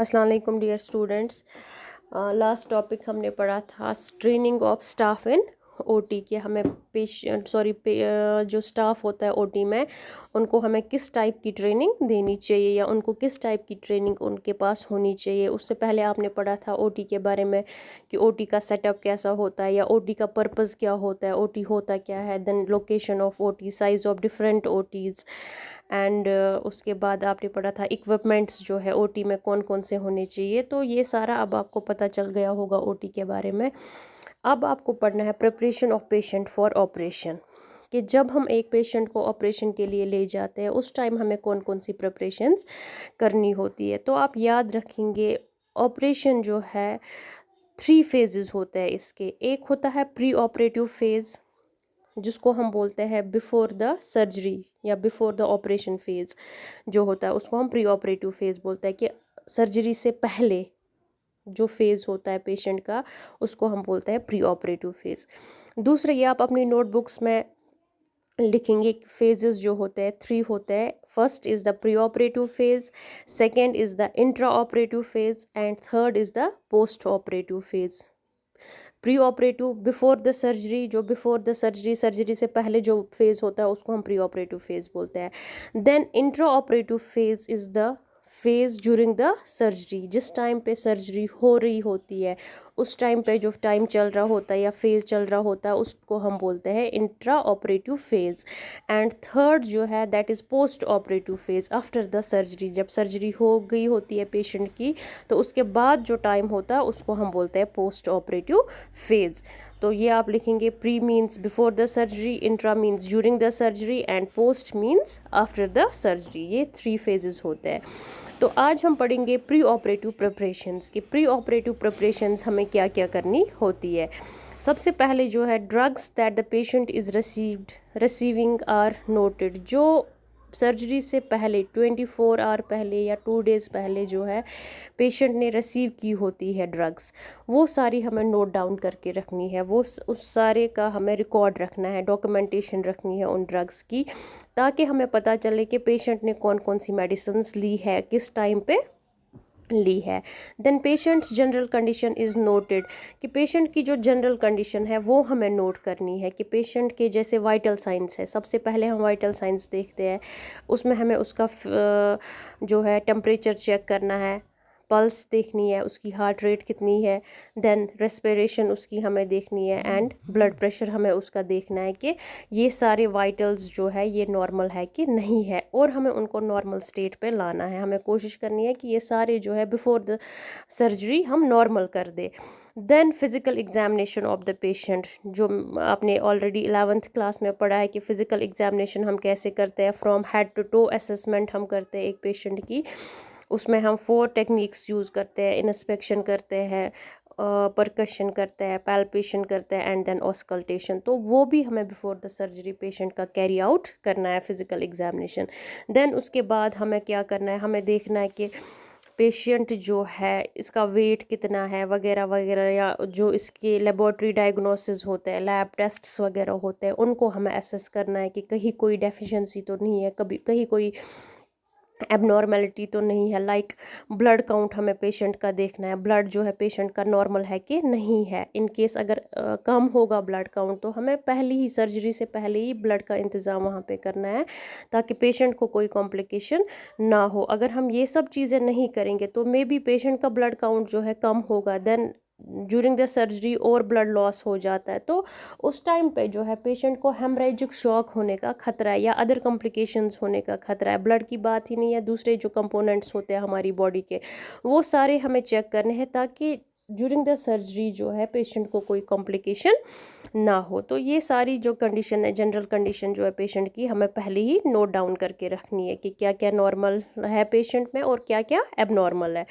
अस्सलाम वालेकुम dear students. Last topic हमने पढ़ा था training of staff in OT के। हमें जो स्टाफ होता है ओटी में उनको हमें किस टाइप की ट्रेनिंग देनी चाहिए या उनको किस टाइप की ट्रेनिंग उनके पास होनी चाहिए। उससे पहले आपने पढ़ा था ओटी के बारे में कि ओटी का सेटअप कैसा होता है या ओटी का पर्पस क्या होता है, ओटी होता क्या है, then location of OT, size of different OTs and उसके बाद आपने पढ़ा था इक्विपमेंट्स जो है ओटी में कौन कौन से होने चाहिए। तो ये सारा अब आपको पता चल गया होगा ओटी के बारे में। अब आपको पढ़ना है preparation of patient for operation, कि जब हम एक पेशेंट को ऑपरेशन के लिए ले जाते हैं उस टाइम हमें कौन कौन सी प्रिपरेशंस करनी होती है। तो आप याद रखेंगे ऑपरेशन जो है 3 फेजेस होते हैं इसके। एक होता है प्री ऑपरेटिव फेज़ जिसको हम बोलते हैं बिफोर द सर्जरी या बिफोर द ऑपरेशन फेज़ जो होता है उसको हम प्री ऑपरेटिव फेज़ बोलते हैं, कि सर्जरी से पहले जो फेज़ होता है पेशेंट का उसको हम बोलते हैं प्री ऑपरेटिव फेज़। दूसरा, ये आप अपनी नोटबुक्स में लिखेंगे फेजेस जो होते हैं 3 होते हैं। First is the pre operative phase, second is the intra operative phase and third is the post operative phase. Pre operative before the surgery, जो बिफोर द सर्जरी से पहले जो फेज़ होता है उसको हम प्री ऑपरेटिव फेज़ बोलते हैं। Then intra operative phase is the phase during the surgery, जिस टाइम पे सर्जरी हो रही होती है उस टाइम पे जो टाइम चल रहा होता है या फेज़ चल रहा होता है उसको हम बोलते हैं intra operative phase. And third जो है that is post operative phase after the surgery, जब सर्जरी हो गई होती है पेशेंट की तो उसके बाद जो टाइम होता है उसको हम बोलते हैं पोस्ट ऑपरेटिव फेज़। तो ये आप लिखेंगे pre means before the surgery, intra means during the surgery and post means after the surgery. ये 3 फेजेस होते हैं। तो आज हम पढ़ेंगे प्री ऑपरेटिव प्रिपरेशंस, कि प्री ऑपरेटिव प्रिपरेशंस हमें क्या क्या करनी होती है। सबसे पहले जो है drugs that the patient is receiving are noted. जो सर्जरी से पहले 24 आवर पहले या 2 डेज़ पहले जो है पेशेंट ने रिसीव की होती है ड्रग्स, वो सारी हमें नोट डाउन करके रखनी है। वो उस सारे का हमें रिकॉर्ड रखना है, डॉक्यूमेंटेशन रखनी है उन ड्रग्स की, ताकि हमें पता चले कि पेशेंट ने कौन कौन सी मेडिसिन्स ली है, किस टाइम पे ली है। Then patient's general condition is noted, कि पेशेंट की जो जनरल कंडीशन है वो हमें नोट करनी है। कि पेशेंट के जैसे वाइटल साइंस है, सबसे पहले हम वाइटल साइंस देखते हैं, उसमें हमें उसका जो है टेम्परेचर चेक करना है, पल्स देखनी है, उसकी हार्ट रेट कितनी है, देन रेस्पिरेशन उसकी हमें देखनी है एंड ब्लड प्रेशर हमें उसका देखना है कि ये सारे वाइटल्स जो है ये नॉर्मल है कि नहीं है, और हमें उनको नॉर्मल स्टेट पे लाना है। हमें कोशिश करनी है कि ये सारे जो है बिफोर द सर्जरी हम नॉर्मल कर दे। Then physical examination of the patient, जो आपने ऑलरेडी 11th क्लास में पढ़ा है कि फ़िज़िकल एग्जामिनेशन हम कैसे करते हैं। From head to toe assessment हम करते हैं एक पेशेंट की, उसमें हम 4 टेक्निक्स यूज़ करते हैं। इंस्पेक्शन करते हैं, परकशन करते हैं, पैल्पेशन करते हैं एंड देन ऑस्कल्टेशन। तो वो भी हमें बिफोर द सर्जरी पेशेंट का कैरी आउट करना है फिज़िकल एग्जामिनेशन। देन उसके बाद हमें क्या करना है, हमें देखना है कि पेशेंट जो है इसका वेट कितना है वगैरह वगैरह, या जो इसके लेबॉर्ट्री डायग्नोसिस होते हैं, लैब टेस्ट्स वगैरह होते हैं, उनको हमें असेस करना है कि कहीं कोई डेफिशिएंसी तो नहीं है, कहीं कोई एबनॉर्मेलिटी तो नहीं है। लाइक ब्लड काउंट हमें पेशेंट का देखना है, ब्लड जो है पेशेंट का नॉर्मल है कि नहीं है। इन केस अगर कम होगा ब्लड काउंट तो हमें पहले ही सर्जरी से पहले ही ब्लड का इंतज़ाम वहाँ पे करना है, ताकि पेशेंट को कोई कॉम्प्लिकेशन ना हो। अगर हम ये सब चीज़ें नहीं करेंगे तो मे बी पेशेंट का ब्लड काउंट जो है कम होगा, देन ड्यूरिंग द सर्जरी और ब्लड लॉस हो जाता है, तो उस टाइम पे जो है पेशेंट को हेमरेजिक शॉक होने का खतरा है या अदर कॉम्प्लिकेशंस होने का खतरा है। ब्लड की बात ही नहीं है, दूसरे जो कंपोनेंट्स होते हैं हमारी बॉडी के वो सारे हमें चेक करने हैं, ताकि ड्यूरिंग द सर्जरी जो है पेशेंट को कोई कॉम्प्लिकेशन ना हो। तो ये सारी जो कंडीशन है, जनरल कंडीशन जो है पेशेंट की, हमें पहले ही नोट डाउन करके रखनी है कि क्या क्या नॉर्मल है पेशेंट में और क्या क्या एबनॉर्मल है।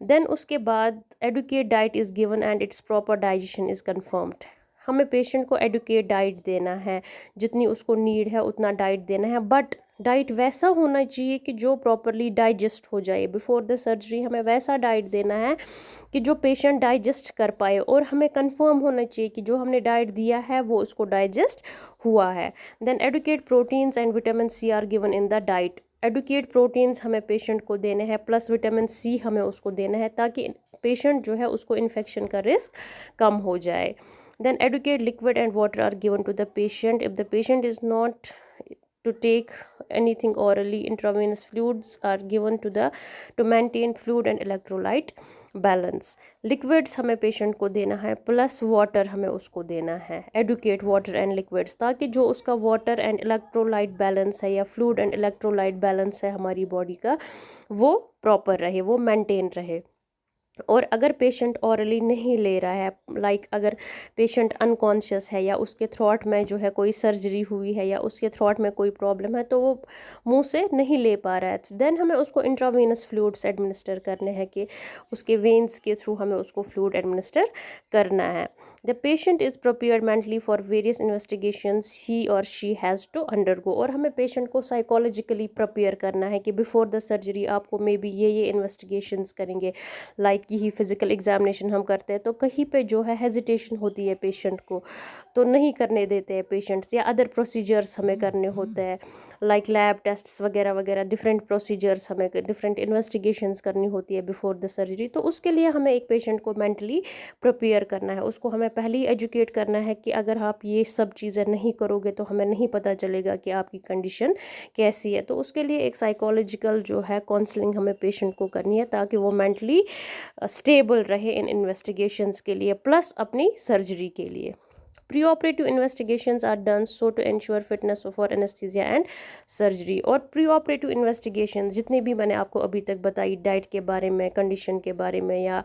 देन उसके बाद adequate diet is given and its proper digestion is confirmed. हमें पेशेंट को एडुकेट डाइट देना है, जितनी उसको नीड है उतना डाइट देना है, बट डाइट वैसा होना चाहिए कि जो प्रॉपरली डाइजेस्ट हो जाए। बिफोर द सर्जरी हमें वैसा डाइट देना है कि जो पेशेंट डाइजेस्ट कर पाए, और हमें कंफर्म होना चाहिए कि जो हमने डाइट दिया है वो उसको डाइजेस्ट हुआ है। Then adequate proteins and vitamin C are given in the diet. Adequate proteins हमें पेशेंट को देने हैं, प्लस विटामिन सी हमें उसको देना है ताकि पेशेंट जो है उसको इन्फेक्शन का रिस्क कम हो जाए. Then educate liquid and water are given to the patient. If the patient is not to take anything orally, intravenous fluids are given to maintain fluid and electrolyte balance. Liquids हमें patient को देना है, plus water हमें उसको देना है. Educate water and liquids, ताकि जो उसका वाटर एंड इलेक्ट्रोलाइट बैलेंस है या फ्लूइड एंड इलेक्ट्रोलाइट बैलेंस है हमारी बॉडी का, वो प्रॉपर रहे, वो मेंटेन रहे. और अगर पेशेंट ऑरली नहीं ले रहा है, लाइक अगर पेशेंट अनकॉन्शियस है या उसके थ्रॉट में जो है कोई सर्जरी हुई है या उसके थ्रॉट में कोई प्रॉब्लम है तो वो मुंह से नहीं ले पा रहा है, देन हमें उसको इंट्रावेनस फ्लूइड्स एडमिनिस्टर करने हैं कि उसके वेन्स के थ्रू हमें उसको फ्लूइड एडमिनिस्टर करना है. The patient is prepared mentally for various investigations he और शी हैज़ टू अंडरगो. और हमें पेशेंट को साइकोलॉजिकली प्रिपेयर करना है कि बिफोर द सर्जरी आपको मे बी ये इन्वेस्टिगेशंस करेंगे, लाइक यही फिज़िकल एग्जामिनेशन हम करते हैं तो कहीं पे जो है हेजिटेशन होती है पेशेंट को, तो नहीं करने देते हैं पेशेंट्स, या अदर प्रोसीजर्स हमें करने होते हैं लाइक लैब टेस्ट्स वगैरह वगैरह, डिफरेंट प्रोसीजर्स हमें डिफरेंट इन्वेस्टिगेशंस करनी होती है बिफोर द सर्जरी. तो उसके लिए हमें एक पेशेंट को मेंटली प्रिपेयर करना है, उसको हमें पहले ही एजुकेट करना है कि अगर आप ये सब चीज़ें नहीं करोगे तो हमें नहीं पता चलेगा कि आपकी कंडीशन कैसी है. तो उसके लिए एक साइकोलॉजिकल जो है काउंसलिंग हमें पेशेंट को करनी है ताकि वो मेंटली स्टेबल रहे इन इन्वेस्टिगेशंस के लिए प्लस अपनी सर्जरी के लिए. Pre-operative investigations are done so to ensure fitness for anesthesia and surgery. और pre-operative investigations जितनी भी मैंने आपको अभी तक बताई, डाइट के बारे में, कंडीशन के बारे में, या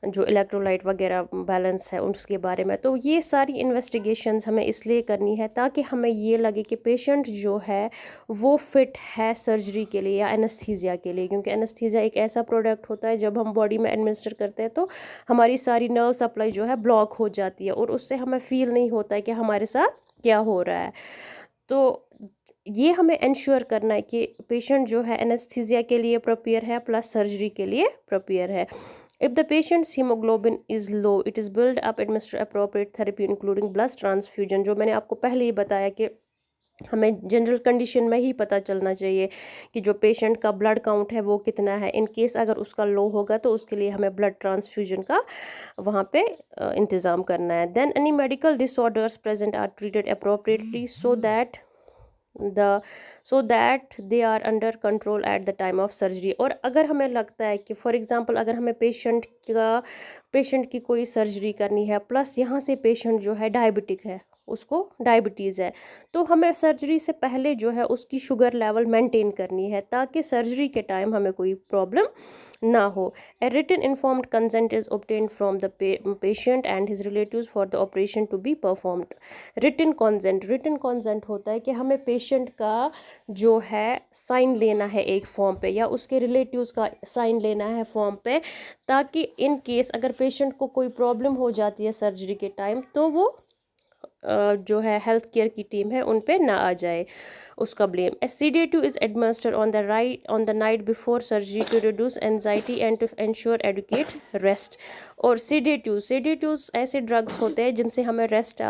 जो इलेक्ट्रोलाइट वगैरह बैलेंस है उसके बारे में, तो ये सारी इन्वेस्टिगेशंस हमें इसलिए करनी है ताकि हमें ये लगे कि पेशेंट जो है वो फिट है सर्जरी के लिए या एनेस्थीसिया के लिए. क्योंकि एनेस्थीसिया एक ऐसा प्रोडक्ट होता है जब हम बॉडी में एडमिनिस्टर करते हैं तो हमारी सारी नर्व सप्लाई जो है ब्लॉक हो जाती है और उससे हमें फील नहीं होता है कि हमारे साथ क्या हो रहा है. तो ये हमें इंश्योर करना है कि पेशेंट जो है एनेस्थीसिया के लिए प्रिपेयर है प्लस सर्जरी के लिए प्रिपेयर है. If the patient's hemoglobin is low, it is built up, administer appropriate therapy including blood transfusion. जो मैंने आपको पहले ही बताया कि हमें जनरल कंडीशन में ही पता चलना चाहिए कि जो पेशेंट का ब्लड काउंट है वो कितना है. इन केस अगर उसका लो होगा तो उसके लिए हमें ब्लड ट्रांसफ्यूजन का वहाँ पे इंतज़ाम करना है. Then any medical disorders present are treated appropriately so that they are under control at the time of surgery. और अगर हमें लगता है कि फॉर एग्जांपल अगर हमें पेशेंट की कोई सर्जरी करनी है प्लस यहाँ से पेशेंट जो है डायबिटिक है, उसको डायबिटीज़ है, तो हमें सर्जरी से पहले जो है उसकी शुगर लेवल मेंटेन करनी है ताकि सर्जरी के टाइम हमें कोई प्रॉब्लम ना हो. A written informed consent is obtained from the patient and his relatives for the operation to be performed. Written consent होता है कि हमें पेशेंट का जो है साइन लेना है एक फॉर्म पे या उसके रिलेटिव्स का साइन लेना है फॉर्म पे, ताकि इन केस अगर पेशेंट को कोई प्रॉब्लम हो जाती है सर्जरी के टाइम तो वो जो है हेल्थ केयर की टीम है उन पे ना आ जाए उसका blame. A sedative is administered on the night before surgery to reduce anxiety and to ensure adequate rest. और सेडेटिव्स ऐसे ड्रग्स होते हैं जिनसे हमें रेस्ट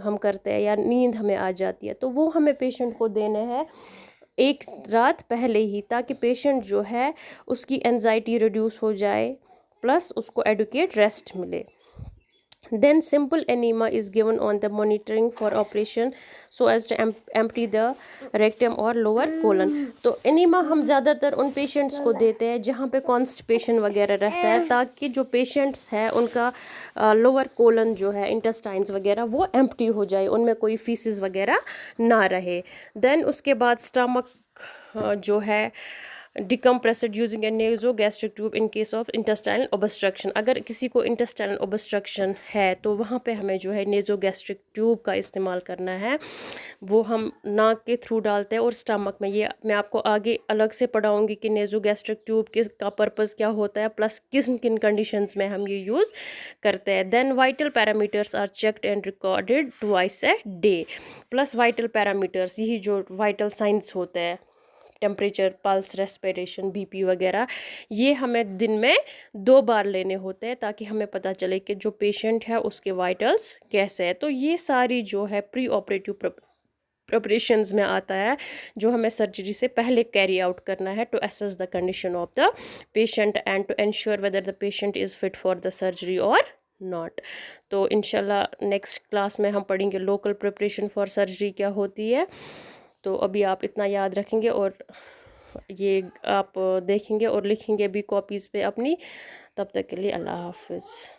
हम करते हैं या नींद हमें आ जाती है, तो वो हमें पेशेंट को देने हैं एक रात पहले ही ताकि पेशेंट जो है उसकी एंजाइटी रिड्यूस हो जाए प्लस उसको एडुकेट रेस्ट मिले. Then simple enema is given on the monitoring for operation so as to empty the rectum or lower colon. तो enema हम ज़्यादातर उन पेशेंट्स को देते हैं जहाँ पे कॉन्स्टिपेशन वगैरह रहता है ताकि जो पेशेंट्स है उनका लोअर कोलन जो है इंटेस्टाइन्स वगैरह वो एम्प्टी हो जाए, उनमें कोई फीसिस वगैरह ना रहे. देन उसके बाद स्टमक जो है decompressed using a naso gastric tube in case of intestinal obstruction. अगर किसी को इंटेस्टाइनल ओब्स्ट्रक्शन है तो वहाँ पे हमें जो है नेजो गैस्ट्रिक ट्यूब का इस्तेमाल करना है, वो हम नाक के थ्रू डालते हैं और स्टमक में. ये मैं आपको आगे अलग से पढ़ाऊँगी कि नेजो गैस्ट्रिक ट्यूब का पर्पज़ क्या होता है प्लस किन किन कंडीशंस में हम ये यूज़ करते हैं. Then vital parameters are checked and recorded twice a day. Plus vital parameters यही जो वाइटल साइंस होते हैं, टेम्परेचर, पल्स, रेस्पिरेशन, बीपी वगैरह, ये हमें दिन में 2 बार लेने होते हैं ताकि हमें पता चले कि जो पेशेंट है उसके वाइटल्स कैसे हैं. तो ये सारी जो है प्री प्रिपरेशंस में आता है, जो हमें सर्जरी से पहले कैरी आउट करना है to assess the condition of the patient and to ensure whether the patient is fit for the surgery और नॉट। तो इंशाल्लाह नेक्स्ट क्लास में हम पढ़ेंगे लोकल प्रिपरेशन फॉर सर्जरी क्या होती है। तो अभी आप इतना याद रखेंगे और ये आप देखेंगे और लिखेंगे भी कॉपीज़ पे अपनी। तब तक के लिए अल्लाह हाफिज़।